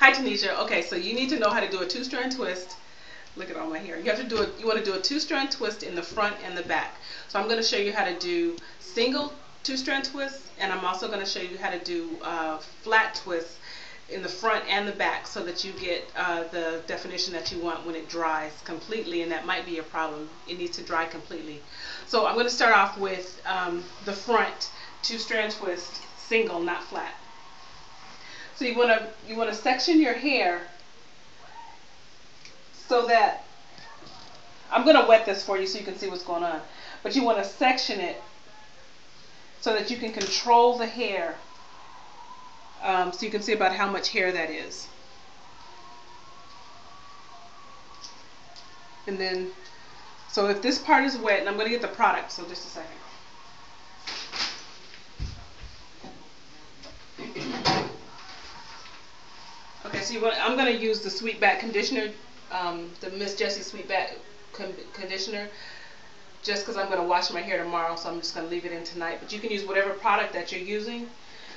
Hi Tanisha. Okay, so you need to know how to do a two-strand twist. Look at all my hair. You have to do you want to do a two-strand twist in the front and the back. So I'm going to show you how to do single two-strand twists, and I'm also going to show you how to do flat twists in the front and the back, so that you get the definition that you want when it dries completely, and that might be a problem. It needs to dry completely. So I'm going to start off with the front two-strand twist, single, not flat. So you want to section your hair so that, I'm going to wet this for you so you can see what's going on, but you want to section it so that you can control the hair, so you can see about how much hair that is. And then, so if this part is wet, and I'm going to get the product, so just a second. Okay, so I'm going to use the Sweet Back conditioner, the Miss Jessie Sweet Back conditioner, just because I'm going to wash my hair tomorrow, so I'm just going to leave it in tonight. But you can use whatever product that you're using,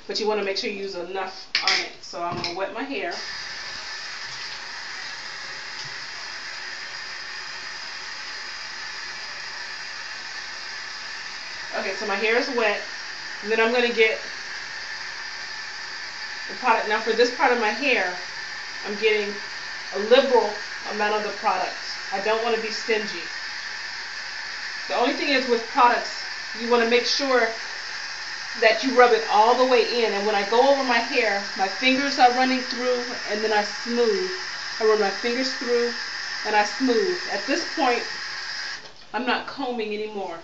but you want to make sure you use enough on it. So I'm going to wet my hair. Okay, so my hair is wet, and then I'm going to get the product. Now for this part of my hair, I'm getting a liberal amount of the product. I don't want to be stingy. The only thing is with products, you want to make sure that you rub it all the way in. And when I go over my hair, my fingers are running through, and then I smooth. I run my fingers through and I smooth. At this point, I'm not combing anymore.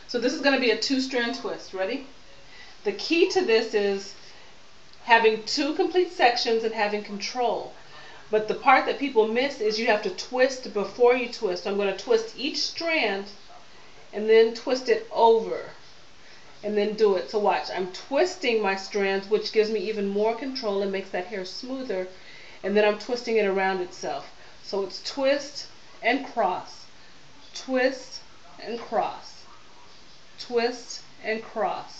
So this is going to be a two-strand twist. Ready? The key to this is having two complete sections and having control. But the part that people miss is you have to twist before you twist. So I'm going to twist each strand and then twist it over and then do it. So watch, I'm twisting my strands, which gives me even more control and makes that hair smoother, and then I'm twisting it around itself. So it's twist and cross, twist and cross, twist and cross.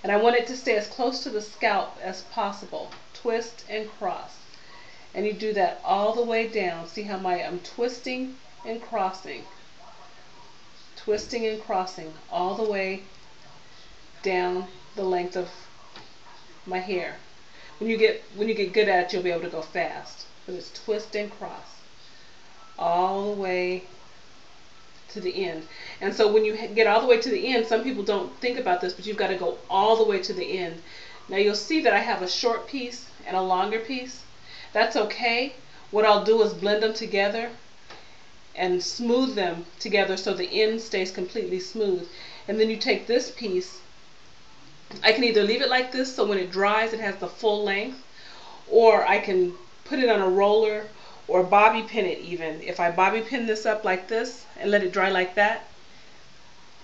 And I want it to stay as close to the scalp as possible. Twist and cross. And you do that all the way down. See how I'm twisting and crossing. Twisting and crossing all the way down the length of my hair. When you get good at it, you'll be able to go fast. But it's twist and cross all the way to the end. And so when you get all the way to the end, some people don't think about this, but you've got to go all the way to the end. Now you'll see that I have a short piece and a longer piece. That's okay. What I'll do is blend them together and smooth them together so the end stays completely smooth. And then you take this piece, I can either leave it like this so when it dries it has the full length, or I can put it on a roller or bobby pin it even. If I bobby pin this up like this and let it dry like that,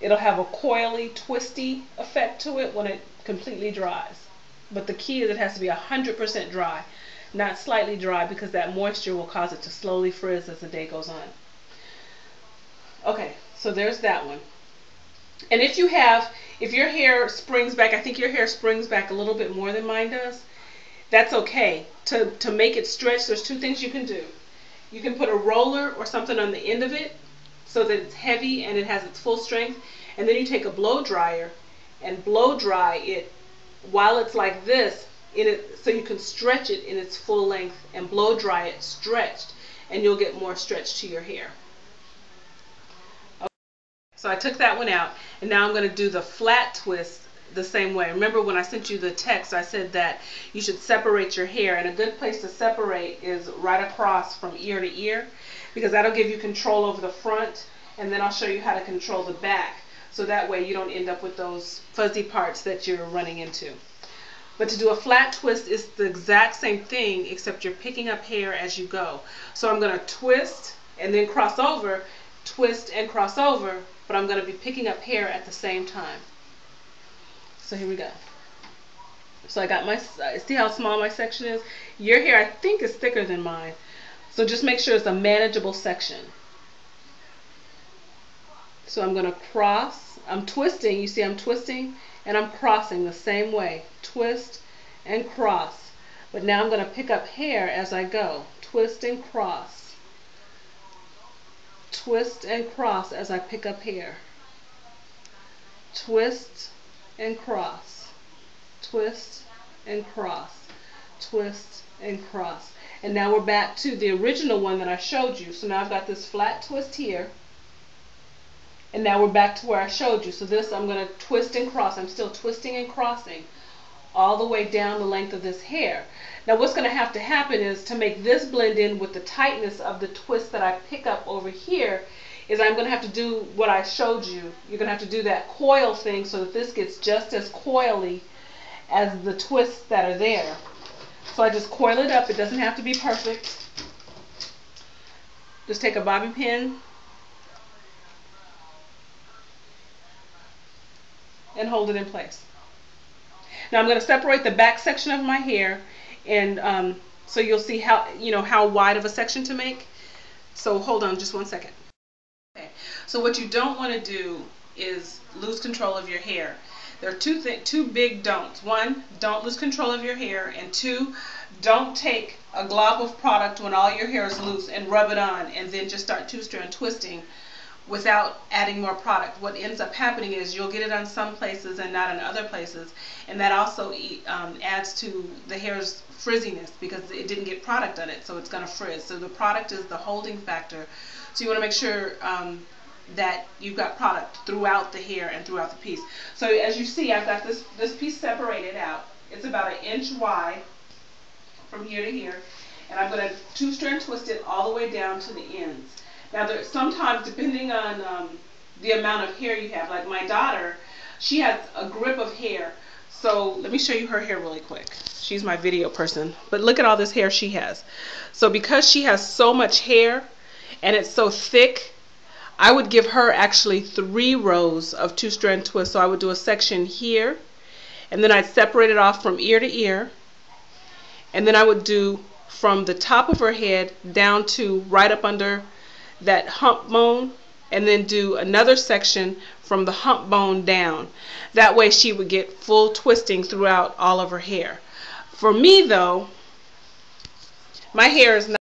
it'll have a coily, twisty effect to it when it completely dries. But the key is it has to be 100% dry, not slightly dry, because that moisture will cause it to slowly frizz as the day goes on. Okay, so there's that one. And if your hair springs back, I think your hair springs back a little bit more than mine does, that's okay. To make it stretch, there's two things you can do. You can put a roller or something on the end of it so that it's heavy and it has its full strength, and then you take a blow dryer and blow dry it while it's like this so you can stretch it in its full length and blow dry it stretched, and you'll get more stretch to your hair. Okay. So I took that one out, and now I'm going to do the flat twist the same way. Remember when I sent you the text, I said that you should separate your hair, and a good place to separate is right across from ear to ear, because that'll give you control over the front, and then I'll show you how to control the back, so that way you don't end up with those fuzzy parts that you're running into. But to do a flat twist is the exact same thing, except you're picking up hair as you go. So I'm going to twist and then cross over, twist and cross over, but I'm going to be picking up hair at the same time. So here we go. So I got see how small my section is? Your hair, I think, is thicker than mine. So just make sure it's a manageable section. So I'm going to cross. I'm twisting. You see I'm twisting and I'm crossing the same way. Twist and cross. But now I'm going to pick up hair as I go. Twist and cross. Twist and cross as I pick up hair. Twist and cross. Twist and cross. Twist and cross. And now we're back to the original one that I showed you. So now I've got this flat twist here. And now we're back to where I showed you. So this I'm going to twist and cross. I'm still twisting and crossing all the way down the length of this hair. Now what's going to happen is, to make this blend in with the tightness of the twist that I pick up over here, is I'm going to have to do what I showed you. You're going to have to do that coil thing so that this gets just as coily as the twists that are there. So I just coil it up. It doesn't have to be perfect. Just take a bobby pin and hold it in place. Now I'm going to separate the back section of my hair, and so you'll see how wide of a section to make. So hold on just one second. Okay. So what you don't want to do is lose control of your hair. There are two big don'ts. One, don't lose control of your hair, and two, don't take a glob of product when all your hair is loose and rub it on and then just start two-strand twisting without adding more product. What ends up happening is you'll get it on some places and not on other places, and that also adds to the hair's frizziness because it didn't get product on it, so it's going to frizz. So the product is the holding factor. So you want to make sure that you've got product throughout the hair and throughout the piece. So as you see, I've got this piece separated out. It's about 1 inch wide from here to here, and I'm going to two-strand twist it all the way down to the ends. Now, sometimes, depending on the amount of hair you have, like my daughter, she has a grip of hair. So let me show you her hair really quick. She's my video person. But look at all this hair she has. So because she has so much hair and it's so thick, I would give her actually 3 rows of two-strand twists. So I would do a section here, and then I'd separate it off from ear to ear, and then I would do from the top of her head down to right up under that hump bone, and then do another section from the hump bone down. That way she would get full twisting throughout all of her hair. For me though, my hair is not